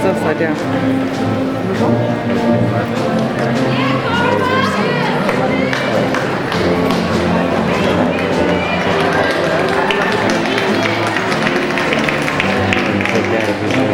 it's upside down. Take that if you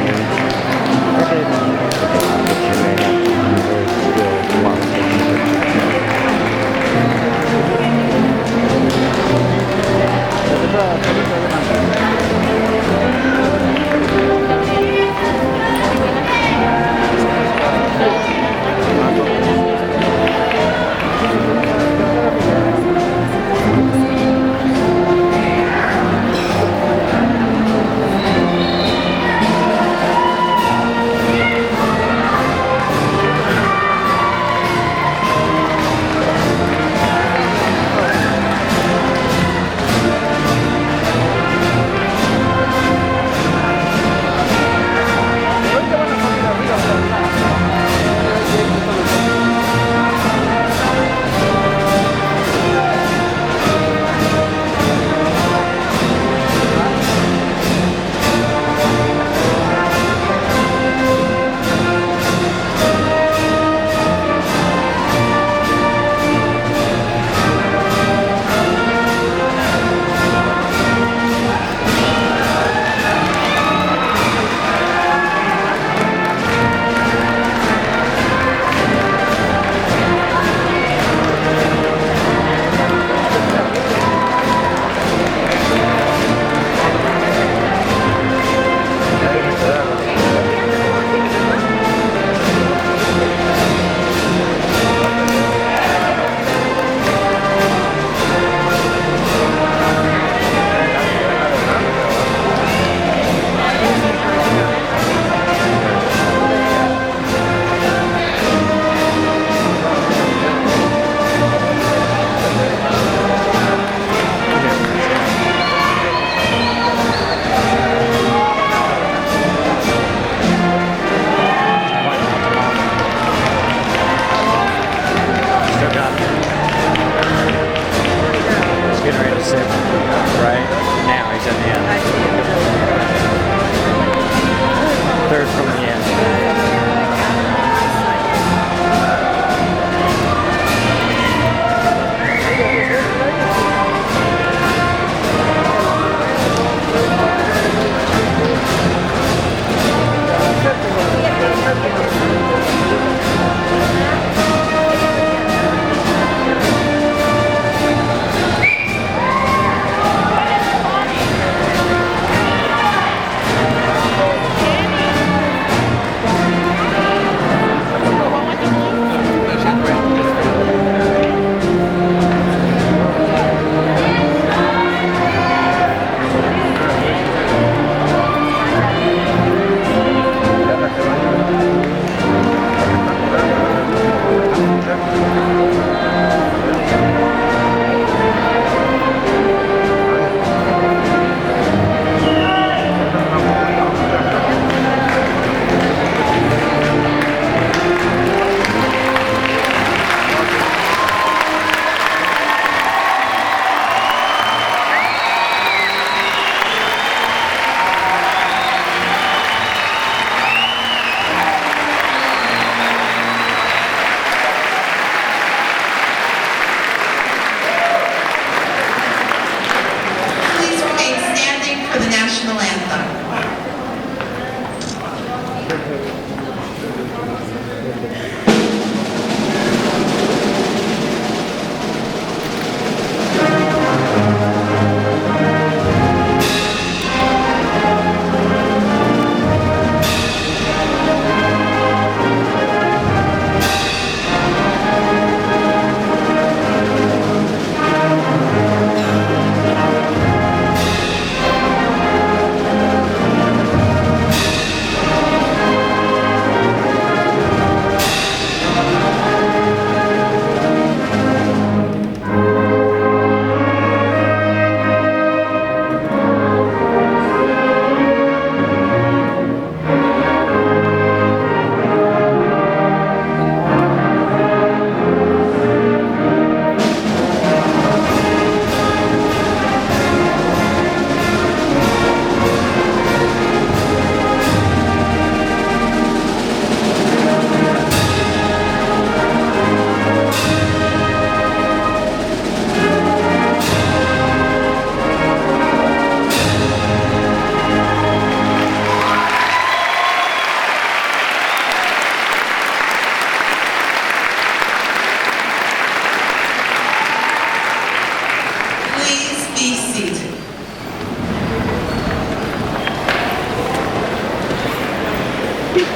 Graduates,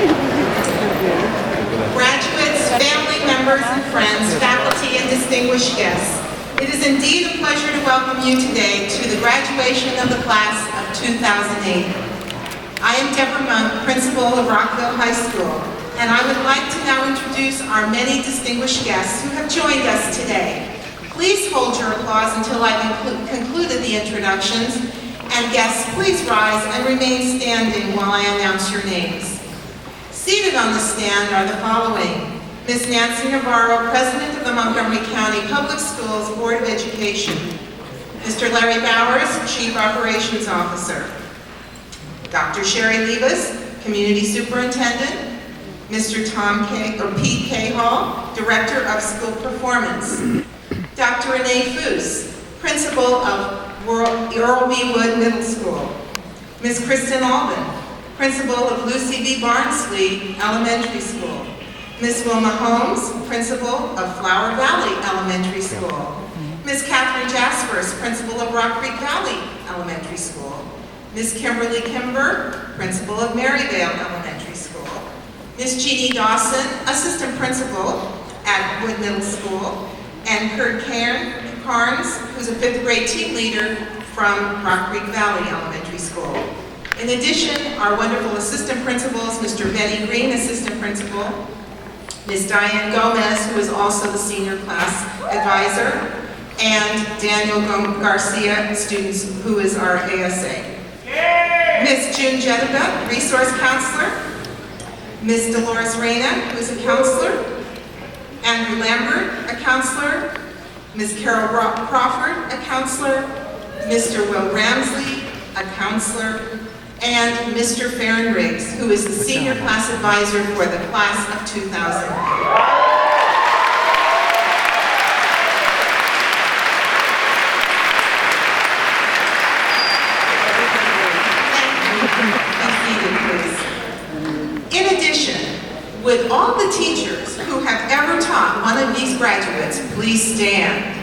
family members and friends, faculty, and distinguished guests, it is indeed a pleasure to welcome you today to the graduation of the class of 2008. I am Deborah Monk, principal of Rockville High School, and I would like to now introduce our many distinguished guests who have joined us today. Please hold your applause until I've concluded the introductions, and guests, please rise and remain standing while I announce your names. Seated on the stand are the following: Ms. Nancy Navarro, President of the Montgomery County Public Schools Board of Education. Mr. Larry Bowers, Chief Operations Officer. Dr. Sherry Levis, Community Superintendent. Mr. Pete Cahall, Director of School Performance. Dr. Renee Foose, Principal of Earl B. Wood Middle School. Ms. Kristen Alden, Principal of Lucy B. Barnsley Elementary School. Ms. Wilma Holmes, Principal of Flower Valley Elementary School. Ms. Catherine Jaspers, Principal of Rock Creek Valley Elementary School. Ms. Kimberly Kimber, Principal of Maryvale Elementary School. Ms. Jeannie Dawson, Assistant Principal at Wood Middle School. And Kurt Carnes, who's a 5th grade team leader from Rock Creek Valley Elementary School. In addition, our wonderful assistant principals, Mr. Betty Green, Assistant Principal, Ms. Diane Gomez, who is also the Senior Class Advisor, and Daniel Garcia, students, who is our ASA. Ms. June Jedeba, Resource Counselor, Ms. Dolores Reyna, who is a counselor, Andrew Lambert, a counselor, Ms. Carol Crawford, a counselor, Mr. Will Ramsley, a counselor, and Mr. Farron Riggs, who is the Senior Class Advisor for the Class of 2008. In addition, would all the teachers who have ever taught one of these graduates please stand?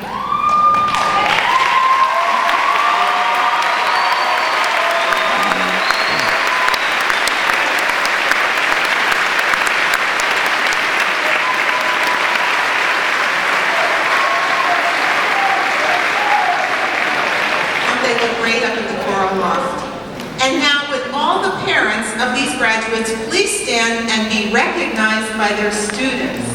And they look great up in the choral loft. And now, would all the parents of these graduates please stand and be recognized by their students?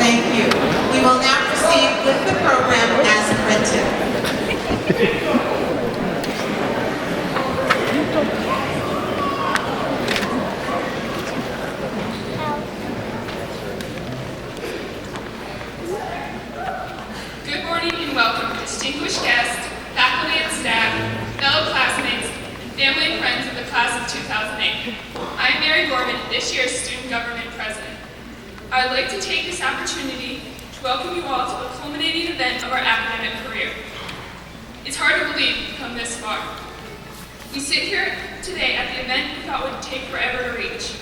Thank you. We will now proceed with the program as printed. Good morning and welcome, distinguished guests, faculty and staff, fellow classmates, and family and friends of the class of 2008. I'm Mary Gorman, this year's Student Government President. I'd like to take this opportunity to welcome you all to the culminating event of our academic career. It's hard to believe we've come this far. We sit here today at the event we thought would take forever to reach.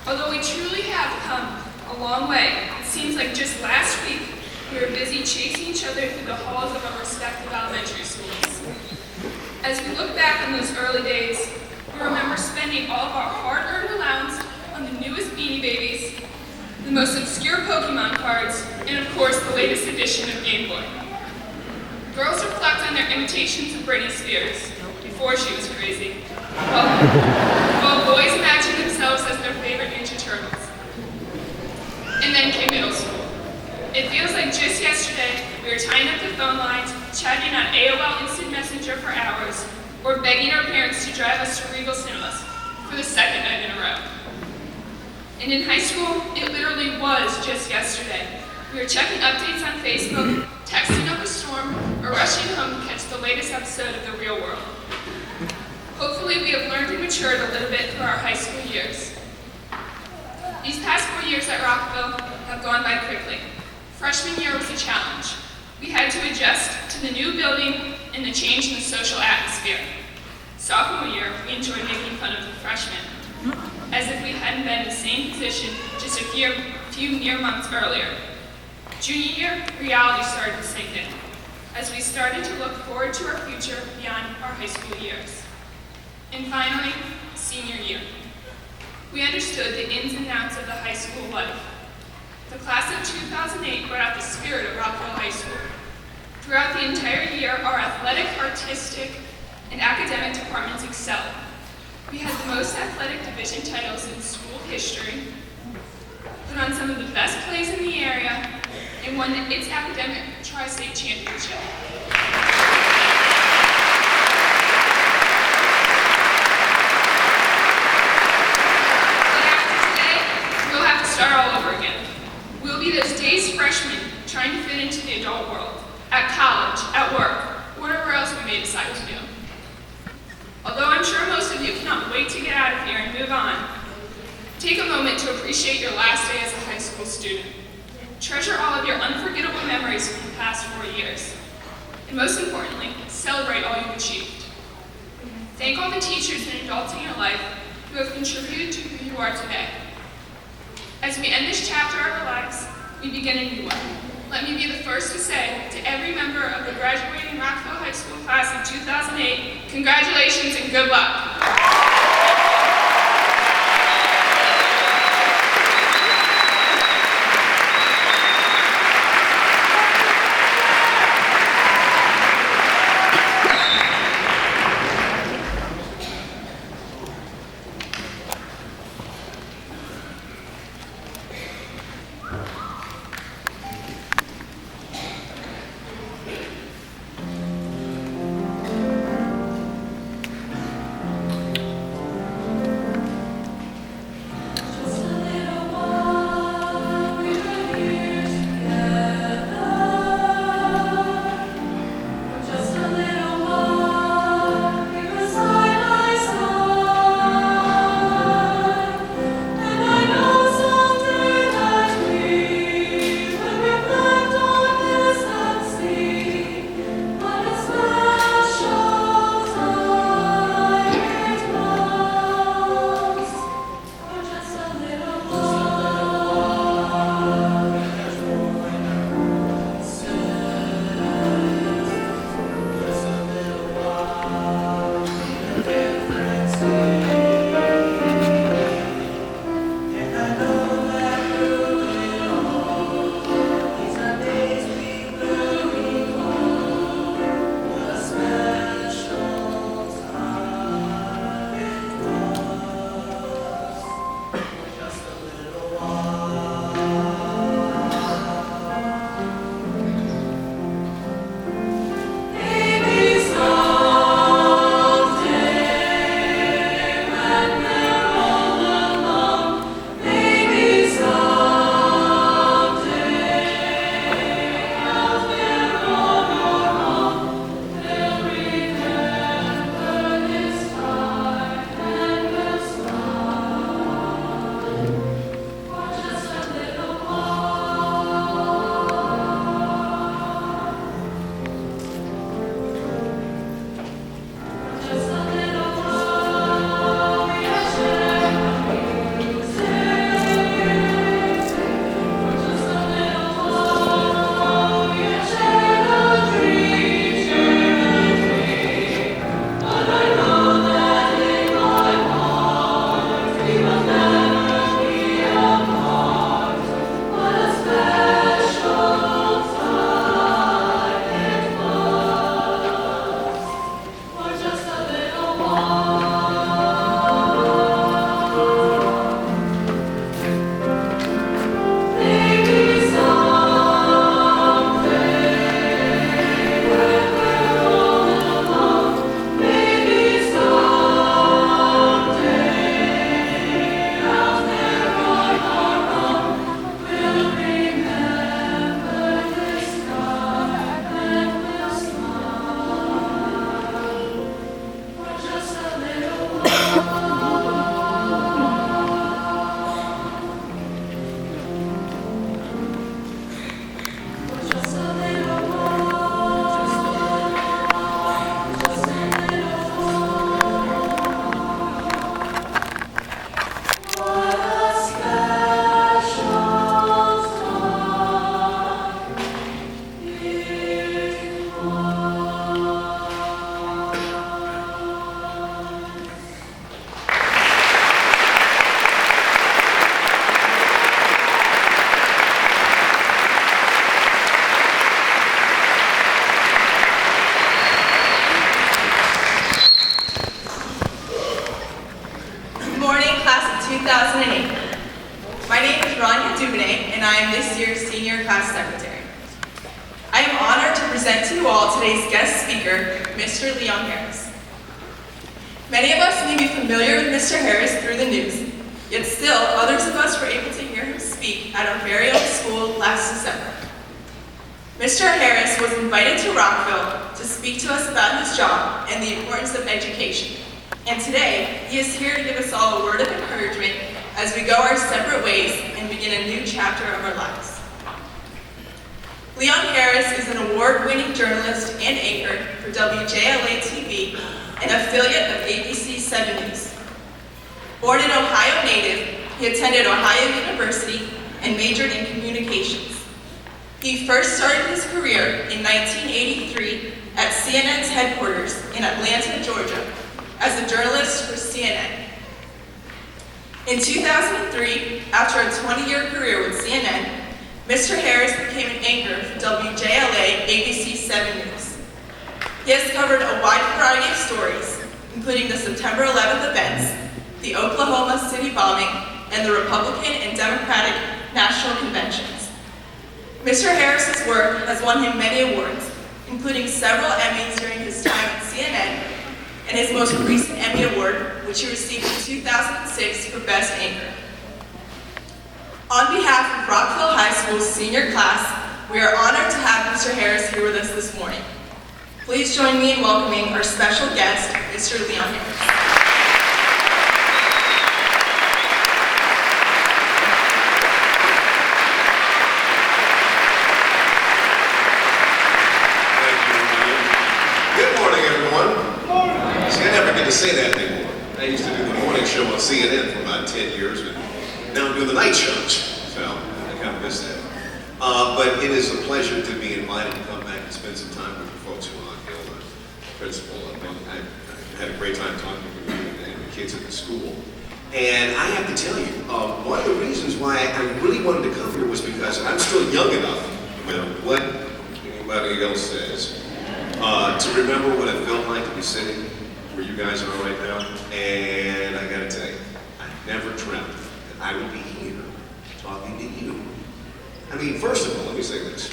Although we truly have come a long way, it seems like just last week we were busy chasing each other through the halls of our respective elementary schools. As we look back on those early days, we remember spending all of our hard-earned allowance on the newest Beanie Babies, the most obscure Pokemon cards, and of course the latest edition of Game Boy. Girls reflect on their imitations of Britney Spears, before she was crazy, while boys imagine themselves as their favorite Ninja Turtles. And then came middle school. It feels like just yesterday we were tying up the phone lines, chatting on AOL Instant Messenger for hours, or begging our parents to drive us to Regal Cinemas for the second night in a row. And in high school, it literally was just yesterday. We were checking updates on Facebook, texting up a storm, or rushing home to catch the latest episode of The Real World. Hopefully we have learned and matured a little bit through our high school years. These past 4 years at Rockville have gone by quickly. Freshman year was a challenge. We had to adjust to the new building and the change in the social atmosphere. Sophomore year, we enjoyed making fun of the freshmen, as if we hadn't been same position just a few mere months earlier. Junior year, reality started to sink in, as we started to look forward to our future beyond our high school years. And finally, senior year. We understood the ins and outs of the high school life. The class of 2008 brought out the spirit of Rockville High School. Throughout the entire year, our athletic, artistic, and academic departments excelled. We had the most athletic division titles in school history, put on some of the best plays in the area, and won its academic tri-state championship. But after today, we'll have to start all over again. We'll be those dazed freshmen trying to fit into the adult world, at college, at work, whatever else we may decide to do. Although I'm sure most of you cannot wait to get out of here and move on, take a moment to appreciate your last day as a high school student. Treasure all of your unforgettable memories from the past 4 years. And most importantly, celebrate all you've achieved. Thank all the teachers and adults in your life who have contributed to who you are today. As we end this chapter of our lives, we begin a new one. Let me be the first to say to every member of the graduating Rockville High School class of 2008, congratulations and good luck. 2008. My name is Rania Dubonnet, and I am this year's Senior Class Secretary. I am honored to present to you all today's guest speaker, Mr. Leon Harris. Many of us may be familiar with Mr. Harris through the news, yet still others of us were able to hear him speak at our very own school last December. Mr. Harris was invited to Rockville to speak to us about his job and the importance of education. And today, he is here to give us all a word of encouragement as we go our separate ways and begin a new chapter of our lives. Leon Harris is an award-winning journalist and anchor for WJLA-TV, an affiliate of ABC 7 News. Born an Ohio native, he attended Ohio University and majored in communications. He first started his career in 1983 at CNN's headquarters in Atlanta, Georgia, as a journalist for CNN. In 2003, after a 20-year career with CNN, Mr. Harris became an anchor for WJLA ABC 7 News. He has covered a wide variety of stories, including the September 11th events, the Oklahoma City bombing, and the Republican and Democratic National Conventions. Mr. Harris's work has won him many awards, including several Emmys during his time at CNN, and his most recent Emmy Award, which he received in 2006 for Best Anchor. On behalf of Rockville High School's senior class, we are honored to have Mr. Harris here with us this morning. Please join me in welcoming our special guest, Mr. Leon Harris. To say that anymore. I used to do the morning show on CNN for about 10 years, and now I'm doing the night shows, so I kind of miss that. But it is a pleasure to be invited to come back and spend some time with the folks who are on Hill, the principal. I had a great time talking with you and the kids at the school. And I have to tell you, one of the reasons why I really wanted to come here was because I'm still young enough, no matter what anybody else says, to remember what it felt like to be sitting where you guys are right now, and I gotta tell you, I never dreamt that I would be here talking to you. I mean, first of all, let me say this.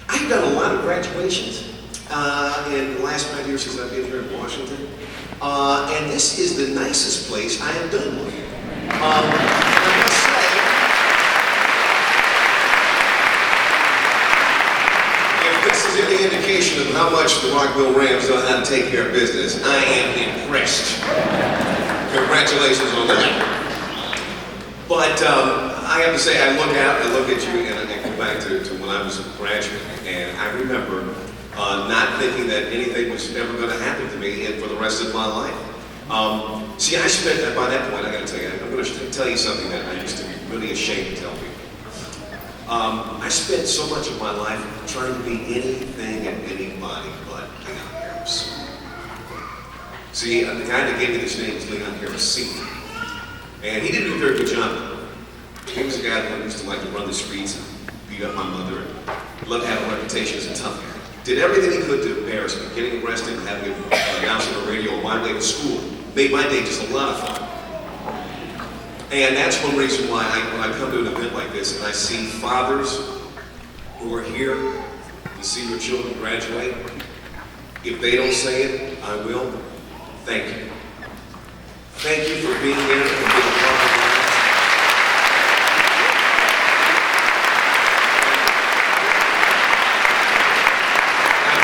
I've done a lot of graduations in the last 5 years since I've been here in Washington, and this is the nicest place I have done one. I must say, this is any indication of how much the Rockville Rams know how to take care of business. I am impressed. Congratulations on that. But I have to say, I look at you, and I go back to when I was a graduate, and I remember not thinking that anything was ever going to happen to me for the rest of my life. See, I spent, by that point, I got to tell you, I'm going to tell you something that I used to be really ashamed to tell people. I spent so much of my life trying to be anything and anybody but Leon Harris. See, the guy that gave me this name was Leon Harris Sr. And he didn't do a very good job. He was a guy that used to like to run the streets and beat up my mother, and loved to have a reputation as a tough guy. Did everything he could to embarrass me. Getting arrested and having him announced on the radio on my way to school made my day just a lot of fun. And that's one reason why when I come to an event like this and I see fathers who are here to see your children graduate, if they don't say it, I will. Thank you. Thank you for being here and being a part of our lives.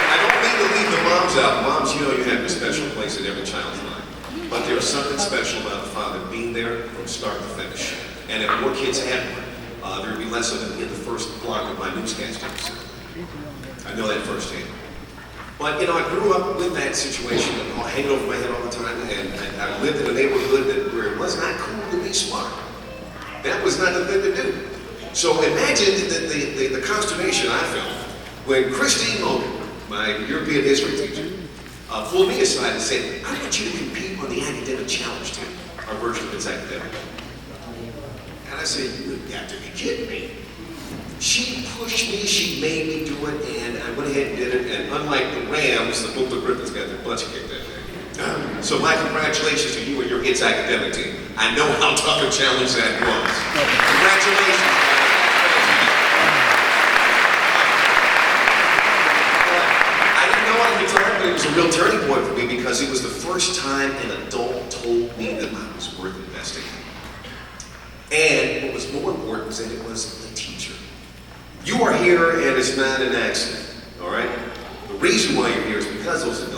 I don't mean to leave the moms out. Moms, you know you have a special place in every child's life. But there's something special about a father being there from start to finish. And if more kids had one, there would be less of them in the first block of my newscasting facility. I know that firsthand. But, you know, I grew up with that situation hanging over my head all the time, and I lived in a neighborhood where it was not cool to be smart. That was not the thing to do. So imagine the consternation I felt when Christine Logan, my European history teacher, pulled me aside and said, I want you to compete on the academic challenge team, our version of its academic. And I said, you've got to be kidding me. She pushed me, she made me do it, and I went ahead and did it, and unlike the Rams, the Griffins got their butts kicked that day. So my congratulations to you and your kids' academic team. I know how tough a challenge that was. Congratulations. I didn't know at the time, but it was a real turning point for me because it was the first time an adult told me that I was worth investing in. And what was more important was that it was a teacher. You are here and it's not an accident, all right? The reason why you're here is because those adults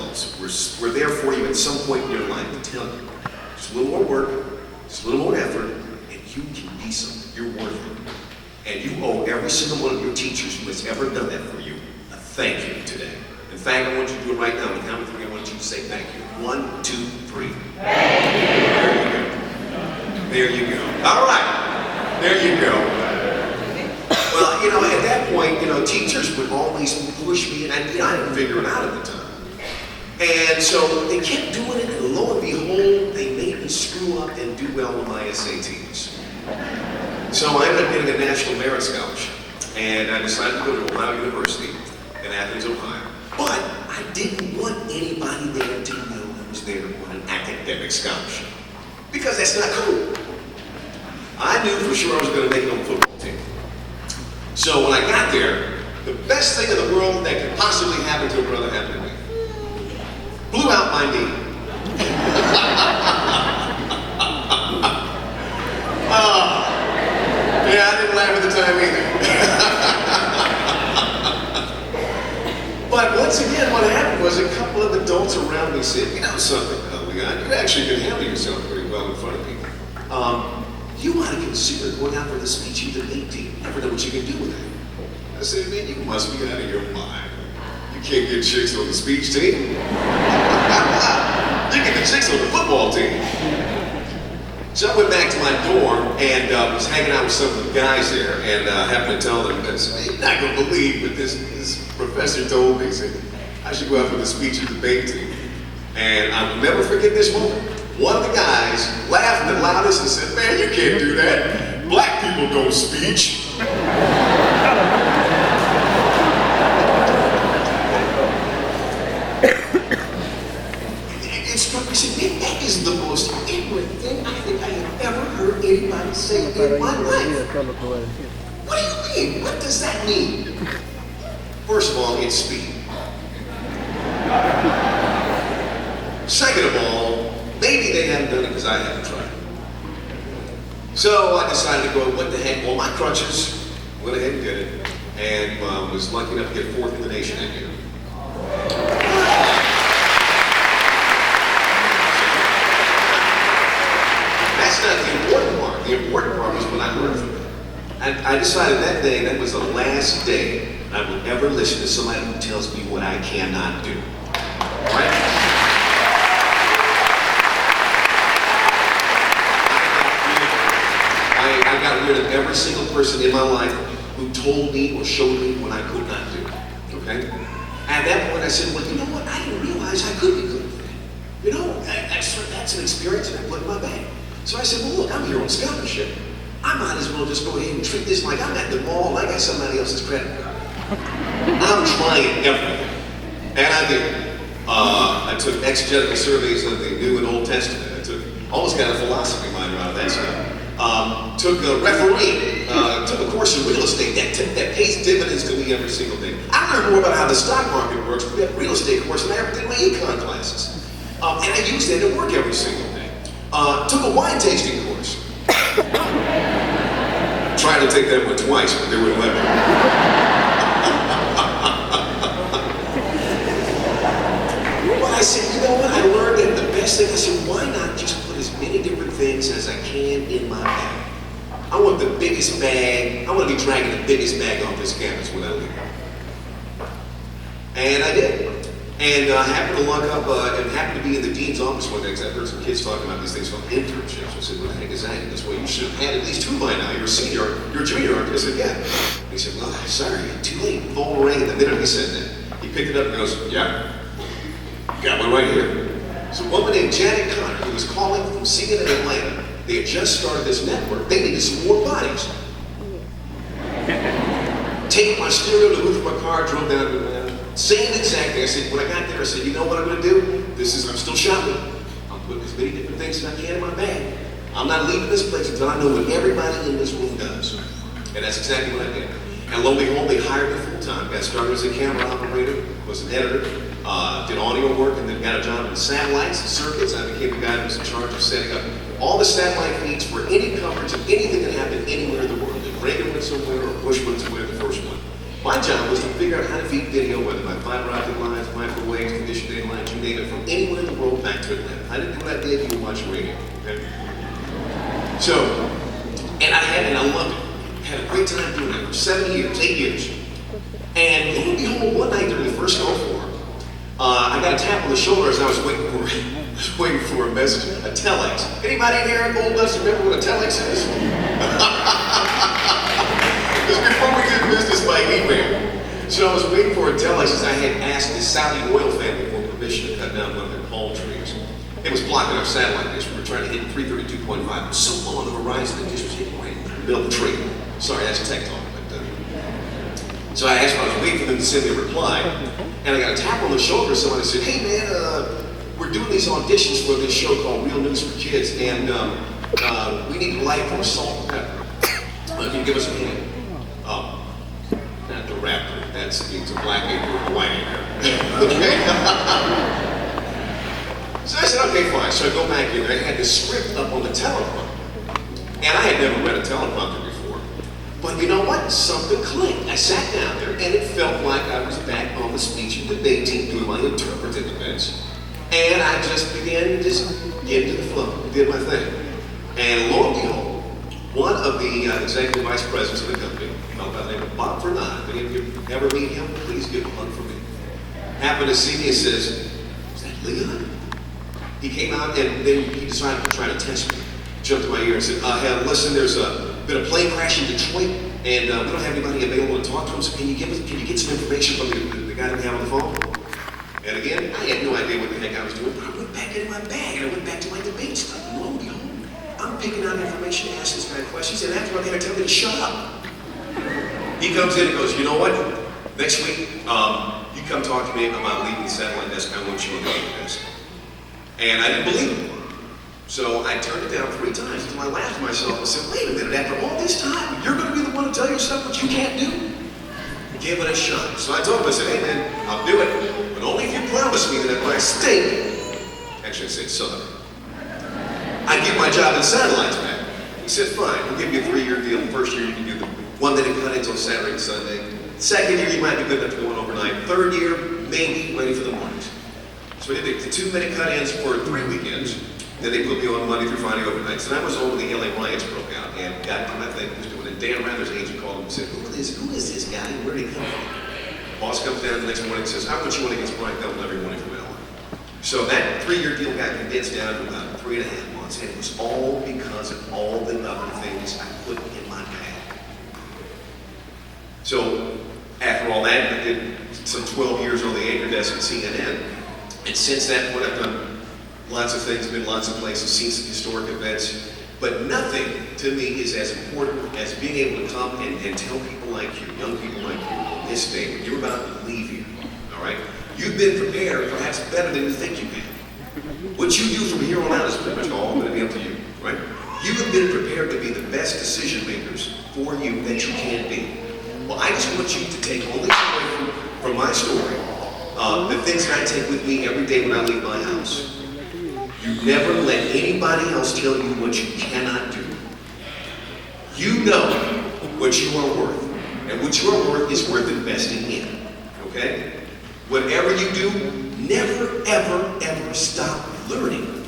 were there for you at some point in your life to tell you, just a little more work, just a little more effort, and you can be something. You're worth it. And you owe every single one of your teachers who has ever done that for you a thank you today. In fact, I want you to do it right now. On the count of three, I want you to say thank you. 1, 2, 3. Thank you. There you go. There you go. All right. There you go. Well, you know, at that point, you know, teachers would always push me, and I didn't figure it out at the time. And so they kept doing it, and lo and behold, they made me screw up and do well on my SATs. So I ended up getting a National Merit Scholarship, and I decided to go to Ohio University in Athens, Ohio. But I didn't want anybody there to know I was there on an academic scholarship, because that's not cool. I knew for sure I was going to make it on the football team. So when I got there, the best thing in the world that could possibly happen to a brother happened to me. Blew out my knee. Yeah, I didn't laugh at the time either. But once again, what happened was a couple of adults around me said, you know something, you actually can handle yourself pretty well in front of people. You ought to consider going out for the speech and debate team. You never know what you can do with it. I said, man, you must be out of your mind. You can't get chicks on the speech team. You get the chicks on the football team. So I went back to my dorm and was hanging out with some of the guys there and happened to tell them this. You're not going to believe what this professor told me. He said, I should go out for the speech and debate team. And I will never forget this moment. One of the guys laughed the loudest and said, man, you can't do that. Black people don't speech. It struck me, said, man, that is the most ignorant thing I think I have ever heard anybody say in my life. What do you mean? What does that mean? First of all, it's speed. Second of all, maybe they haven't done it because I haven't tried. So I decided to go, what the heck, well, my crutches, went ahead and did it, and was lucky enough to get 4th in the nation that year. That's not the important part. The important part was when I learned from it. And I decided that day, that was the last day I will ever listen to somebody who tells me what I cannot do. Right? I got rid of every single person in my life who told me or showed me what I could not do, okay? At that point I said, well, you know what? I didn't realize I could be good at that. You know, that's an experience that I put in my bag. So I said, well, look, I'm here on scholarship. I might as well just go ahead and treat this like I'm at the mall, like I got somebody else's credit card. I'm trying everything. And I did. I took exegetical surveys of the New and Old Testament. I took almost got a philosophy minor out of that stuff. Took a referee, took a course in real estate that pays dividends to me every single day. I learned more about how the stock market works with that real estate course than I ever did in my econ classes. And I used that at work every single day. Took a wine tasting course. Tried to take that one twice, but they wouldn't let me. But I said, you know what? I learned that the best thing, I said, why not just put as many different things as I can in my bag? I want the biggest bag. I want to be dragging the biggest bag off this campus when I leave. And I did. And I happened to look up and happened to be in the dean's office one day because I heard some kids talking about these things called internships. I said, what the heck is that? He goes, well, you should have had at least 2 by now. You're a senior, you're a junior, aren't you? I said, yeah. And he said, well, sorry, too late. The phone rang, and the minute he said that, he picked it up and goes, yeah, got one right here. So a woman named Janet Connor, who was calling from CNN in Atlanta, they had just started this network. They needed some more bodies. Take my stereo to the roof of my car, drove down to Atlanta. Same exact thing. I said, when I got there, I said, you know what I'm going to do? I'm still shopping. put as many different things as I can in my bag. I'm not leaving this place until I know what everybody in this room does. And that's exactly what I did. And lo and behold, they hired me full time. Got started as a camera operator, was an editor, did audio work, and then got a job in satellites and circuits. I became the guy who was in charge of setting up all the satellite feeds for any coverage of anything that happened anywhere in the world. If Reagan went somewhere or Bush went somewhere, the first one. My job was to figure out how to feed video, whether by fiber optic lines, microwaves, conditioning lines, you name it, from anywhere in the world back to Atlanta. I didn't do what I did, you were watching radio. Okay? So, and I loved it. Had a great time doing that for 7 years, 8 years. And lo and behold, one night during the first Gulf War, I got a tap on the shoulder as I was waiting for a message, a telex. Anybody in here old enough to remember what a telex is? Because before we did business by email. So I was waiting for a telex as I had asked the Saudi oil family for permission to cut down one of their palm trees. It was blocking our satellite dish. We were trying to hit 332.5. It was so low on the horizon, the dish was hitting right in the middle of the tree. Sorry, that's tech talk. But, so I asked them, I was waiting for them to send me a reply, and I got a tap on the shoulder. Somebody said, hey man, we're doing these auditions for this show called Real News for Kids, and we need light for salt and pepper. Can you give us a hand? Not the rapper, that's means a black acre or a white acre. Okay. So I said, okay, fine. So I go back in there. I had this script up on the teleprompter, and I had never read a teleprompter before. But you know what? Something clicked. I sat down there, and it felt like I was back on the speech and debate team doing my interpretive events. And I just began to just get into the flow, did my thing. And lo and behold, one of the executive vice presidents of the company, a fellow by the name of Bob Fernand, if you ever meet him, please give him a hug for me, happened to see me and says, is that Leon? He came out and then he decided to try to test me. Jumped in my ear and said, hey, listen, there's been a plane crash in Detroit, and we don't have anybody available to talk to him, so can you get some information from the guy that we have on the phone? And again, I had no idea what the heck I was doing, but I went back into my bag and I went back to my debate stuff. And lo and behold, I'm picking out information, asking this guy questions, and after I'm going to tell me to shut up. He comes in and goes, you know what? Next week, you come talk to me about leaving the satellite desk. I want you to leave the desk. And I didn't believe him. So I turned it down 3 times until I laughed at myself and said, wait a minute, after all this time, you're going to be the one to tell yourself what you can't do? Give it a shot. So I told him, I said, hey man, I'll do it, but only if you promise me that if I stink, actually I said southern, I'd give my job in satellites back. He said, fine, we'll give you a 3-year deal. The first year you can do the 1-minute cut-ins on Saturday and Sunday. Second year you might be good enough to go in overnight. Third year, maybe waiting for the mornings. So we did the 2-minute cut-ins for 3 weekends. Then they put me on Monday through Friday overnights. And I was over the LA riots broke out and got to my thing, was doing it. Dan Rather's agent called him and said, who is this guy and where did he come from? Boss comes down the next morning and says, I put you on against Brian Double every morning from LA. So that 3-year deal got condensed down to about 3.5 months. And it was all because of all the other things I put in my bag. So after all that, I did some 12 years on the anchor desk at CNN. And since that point, I've done lots of things, been lots of places, seen some historic events, but nothing to me is as important as being able to come and tell people like you, young people like you, on this day when you're about to leave here, all right? You've been prepared perhaps better than you think you can. What you do from here on out is pretty much all going to be up to you, right? You have been prepared to be the best decision makers for you that you can be. Well, I just want you to take all this away from my story, the things that I take with me every day when I leave my house. You never let anybody else tell you what you cannot do. You know what you are worth, and what you are worth is worth investing in, okay? Whatever you do, never, ever, ever stop learning.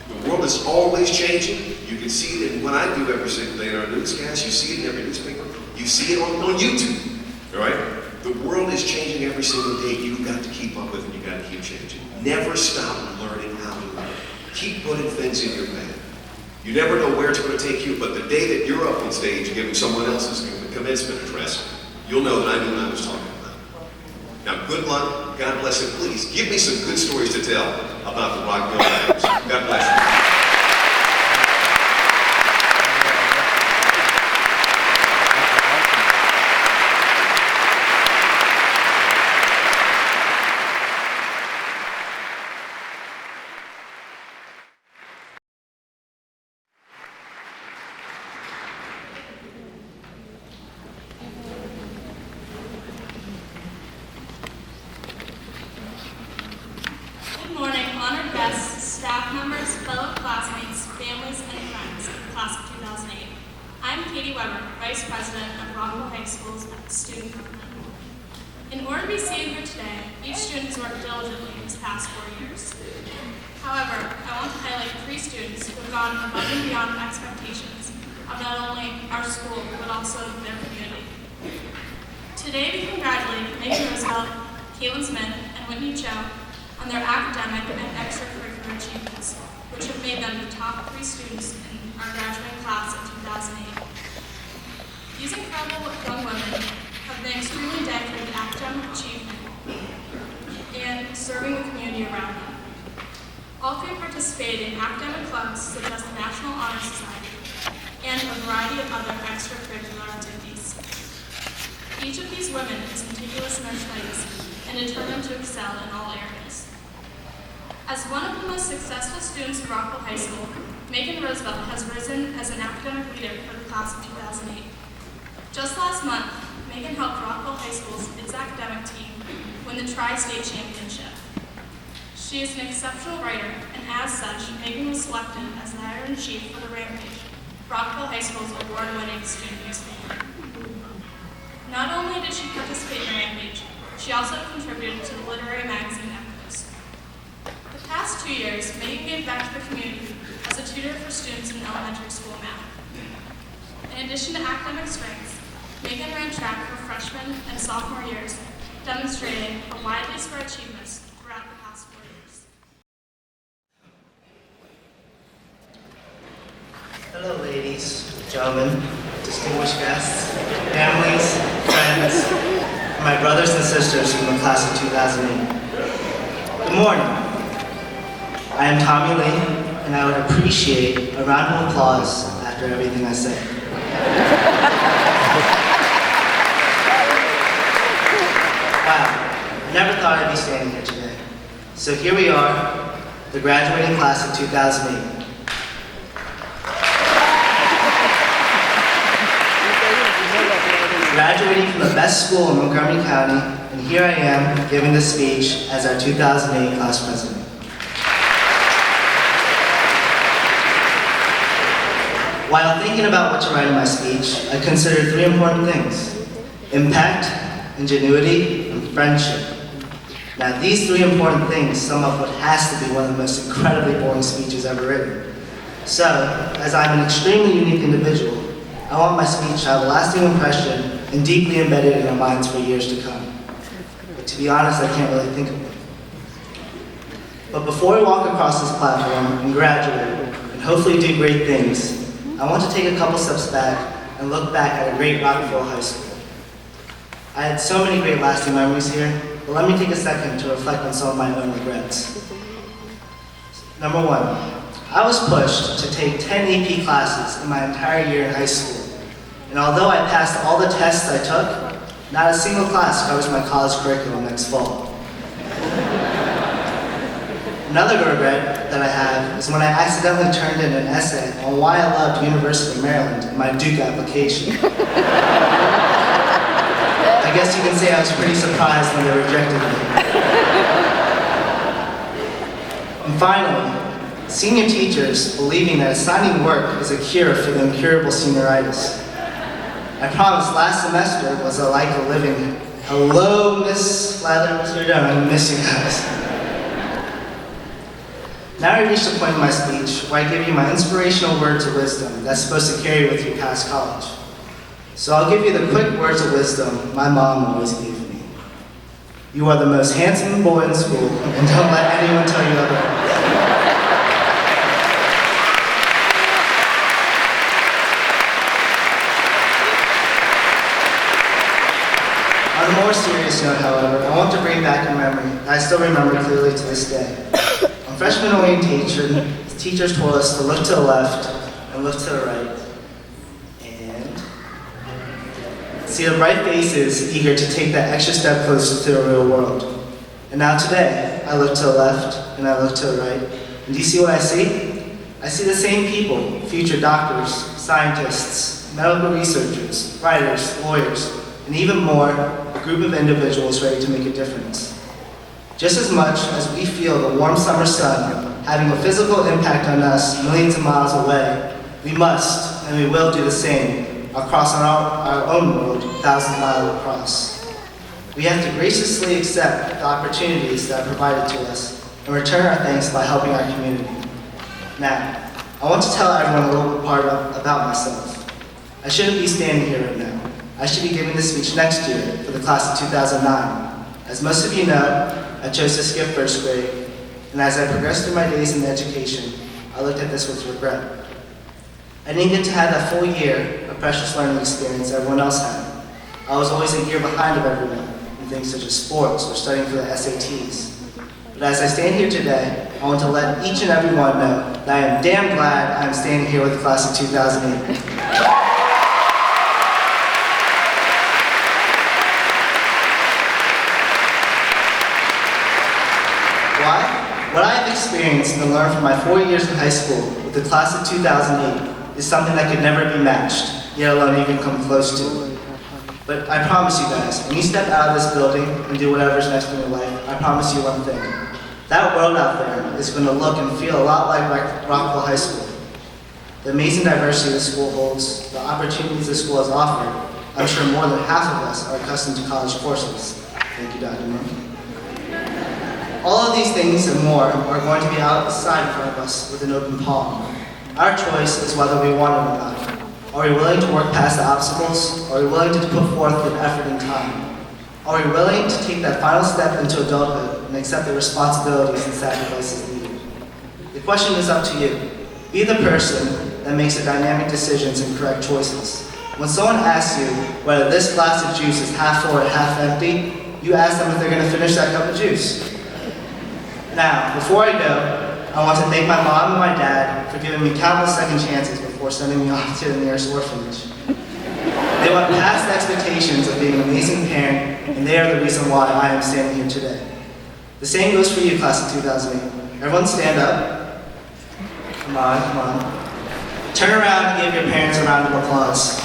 The world is always changing. You can see it in what I do every single day in our newscast. You see it in every newspaper. You see it on YouTube, all right? The world is changing every single day. You've got to keep up with it. You've got to keep changing. Never stop learning how to learn. Keep putting things in your bag. You never know where it's going to take you, but the day that you're up on stage giving someone else's commencement address, you'll know that I knew what I was talking about. Now, good luck. God bless you. Please give me some good stories to tell about the Rockville Rams. God bless you. I'm Katie Weber, Vice President of Rockville High School's Student Government. In order to be seated here today, each student has worked diligently these past 4 years. However, I want to highlight 3 students who have gone above and beyond expectations of not only our school, but also their community. Today, we congratulate Megan Roosevelt, Caitlin Smith, and Whitney Cho on their academic and extracurricular achievements, which have made them the top 3 students in our graduating class of 2008. These incredible young women have been extremely dedicated to academic achievement and serving the community around them. All 3 participated in academic clubs such as the National Honor Society and a variety of other extracurricular activities. Each of these women is meticulous in their studies and determined to excel in all areas. As one of the most successful students of Rockville High School, Megan Roosevelt has risen as an academic leader for the class of 2008. Just last month, Megan helped Rockville High School's its academic team win the Tri-State Championship. She is an exceptional writer, and as such, Megan was selected as the editor-in-chief for the Rampage, Rockville High School's award-winning student newspaper. Not only did she participate in Rampage, she also contributed to the literary magazine Echoes. The past 2 years, Megan gave back to the community as a tutor for students in elementary school math. In addition to academic strengths, Megan ran track her freshman and sophomore years, demonstrating a widely spread achievements throughout the past 4 years. Hello, ladies, gentlemen, distinguished guests, families, friends, and my brothers and sisters from the class of 2008. Good morning. I am Tommy Lee, and I would appreciate a round of applause after everything I say. Wow, I never thought I'd be standing here today. So here we are, the graduating class of 2008. Graduating from the best school in Montgomery County, and here I am giving this speech as our 2008 class president. While thinking about what to write in my speech, I considered 3 important things: impact, ingenuity, and friendship. Now, these 3 important things sum up what has to be one of the most incredibly boring speeches ever written. So, as I'm an extremely unique individual, I want my speech to have a lasting impression and deeply embedded in our minds for years to come. But to be honest, I can't really think of one. But before we walk across this platform and graduate, and hopefully do great things, I want to take a couple steps back and look back at a great Rockville High School. I had so many great lasting memories here, but let me take a second to reflect on some of my own regrets. Number 1, I was pushed to take 10 AP classes in my entire year in high school. And although I passed all the tests I took, not a single class covers my college curriculum next fall. Another regret that I have is when I accidentally turned in an essay on why I loved University of Maryland in my Duke application. I guess you can say I was pretty surprised when they rejected me. And finally, senior teachers believing that assigning work is a cure for the incurable senioritis. I promised last semester was like a living. Hello, Miss Lather, Mr. Dunn, I miss you guys. Now I reached the point in my speech where I give you my inspirational words of wisdom that's supposed to carry with you past college. So I'll give you the quick words of wisdom my mom always gave me. You are the most handsome boy in school, and don't let anyone tell you otherwise. On a more serious note, however, I want to bring back a memory that I still remember clearly to this day. On freshman orientation, the teachers told us to look to the left and look to the right, and see the bright faces eager to take that extra step closer to the real world. And now today, I look to the left and I look to the right, and do you see what I see? I see the same people, future doctors, scientists, medical researchers, writers, lawyers, and even more, a group of individuals ready to make a difference. Just as much as we feel the warm summer sun having a physical impact on us millions of miles away, we must, and we will do the same across our own world, thousands of miles across. We have to graciously accept the opportunities that are provided to us and return our thanks by helping our community. Now, I want to tell everyone a little part about myself. I shouldn't be standing here right now. I should be giving this speech next year for the class of 2009. As most of you know, I chose to skip first grade, and as I progressed through my days in education, I looked at this with regret. I didn't get to have that full year of precious learning experience everyone else had. I was always a year behind of everyone in things such as sports or studying for the SATs. But as I stand here today, I want to let each and every one know that I am damn glad I am standing here with the class of 2008. Why? What I have experienced and learned from my 4 years in high school with the class of 2008 is something that could never be matched, yet alone even come close to. But I promise you guys, when you step out of this building and do whatever's next in your life, I promise you one thing. That world out there is going to look and feel a lot like Rockville High School. The amazing diversity the school holds, the opportunities the school has offered, I'm sure more than half of us are accustomed to college courses. Thank you, Dr. Moore. All of these things and more are going to be outside in front of us with an open palm. Our choice is whether we want it or not. Are we willing to work past the obstacles? Are we willing to put forth the effort and time? Are we willing to take that final step into adulthood and accept the responsibilities and sacrifices needed? The question is up to you. Be the person that makes the dynamic decisions and correct choices. When someone asks you whether this glass of juice is half full or half empty, you ask them if they're going to finish that cup of juice. Now, before I go, I want to thank my mom and my dad for giving me countless second chances before sending me off to the nearest orphanage. They went past expectations of being an amazing parent, and they are the reason why I am standing here today. The same goes for you, class of 2008. Everyone stand up. Come on, come on. Turn around and give your parents a round of applause.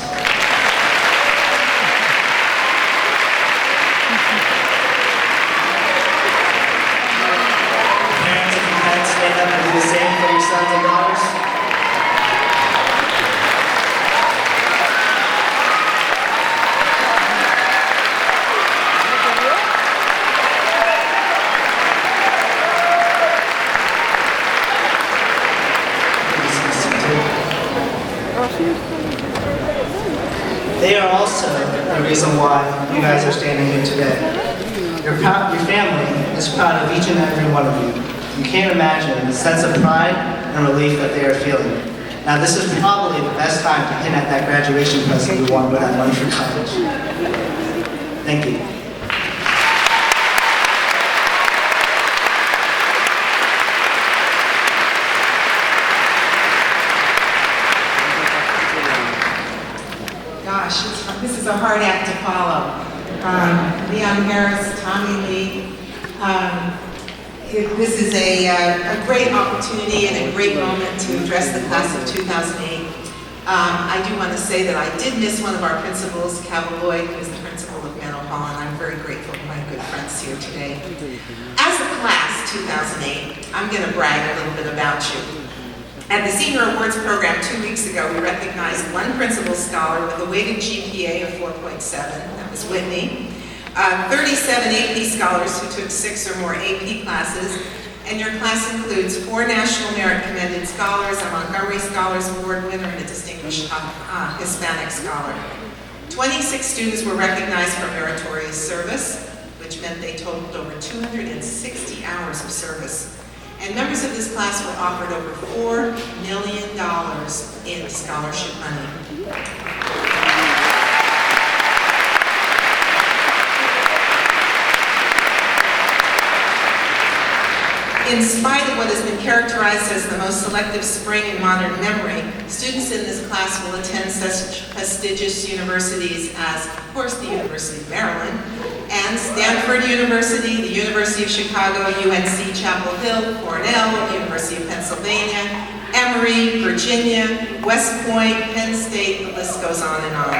Parents, if you can, stand up and do the same for your sons and daughters. They are also the reason why you guys are standing here today. Your family is proud of each and every one of you. You can't imagine the sense of pride and relief that they are feeling. Now, this is probably the best time to hint at that graduation present you won with that money for college. Thank you. Gosh, this is a hard act to follow. Leon Harris, Tommy Lee. This is a great opportunity and a great moment to address the class of 2008. I do want to say that I did miss one of our principals, Cal Lloyd, who is the principal of Meadow Hall, and I'm very grateful for my good friends here today. As a class 2008, I'm going to brag a little bit about you. At the Senior Awards program 2 weeks ago, we recognized one principal scholar with a weighted GPA of 4.7, that was Whitney, 37 AP scholars who took 6 or more AP classes, and your class includes 4 National Merit Commended Scholars, a Montgomery Scholars Award winner, and a Distinguished Hispanic Scholar. 26 students were recognized for meritorious service, which meant they totaled over 260 hours of service. And members of this class were offered over $4 million in scholarship money. In spite of what has been characterized as the most selective spring in modern memory, students in this class will attend such prestigious universities as, of course, the University of Maryland, and Stanford University, the University of Chicago, UNC Chapel Hill, Cornell, the University of Pennsylvania, Emory, Virginia, West Point, Penn State, the list goes on and on.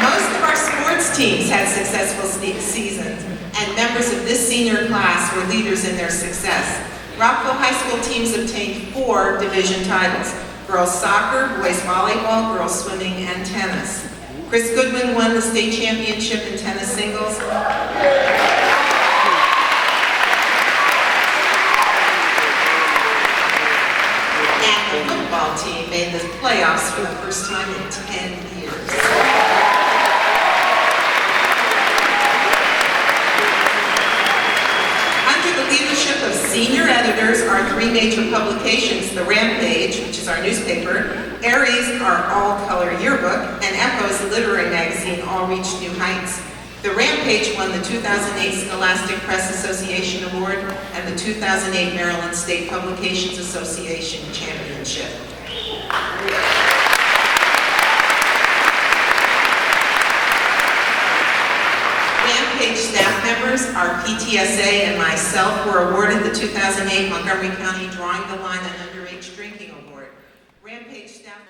Most of our sports teams had successful seasons, and members members of this senior class were leaders in their success. Rockville High School teams obtained 4 division titles: girls soccer, boys volleyball, girls swimming, and tennis. Chris Goodwin won the state championship in tennis singles. And the football team made the playoffs for the first time in 10 years. Under the leadership of senior editors, our 3 major publications, The Rampage, which is our newspaper, Aries, our all-color yearbook, and Echo's literary magazine all reached new heights. The Rampage won the 2008 Scholastic Press Association Award and the 2008 Maryland State Publications Association Championship. Rampage staff members, our PTSA, and myself were awarded the 2008 Montgomery County Drawing the Line on Underage Drinking Award. Rampage staff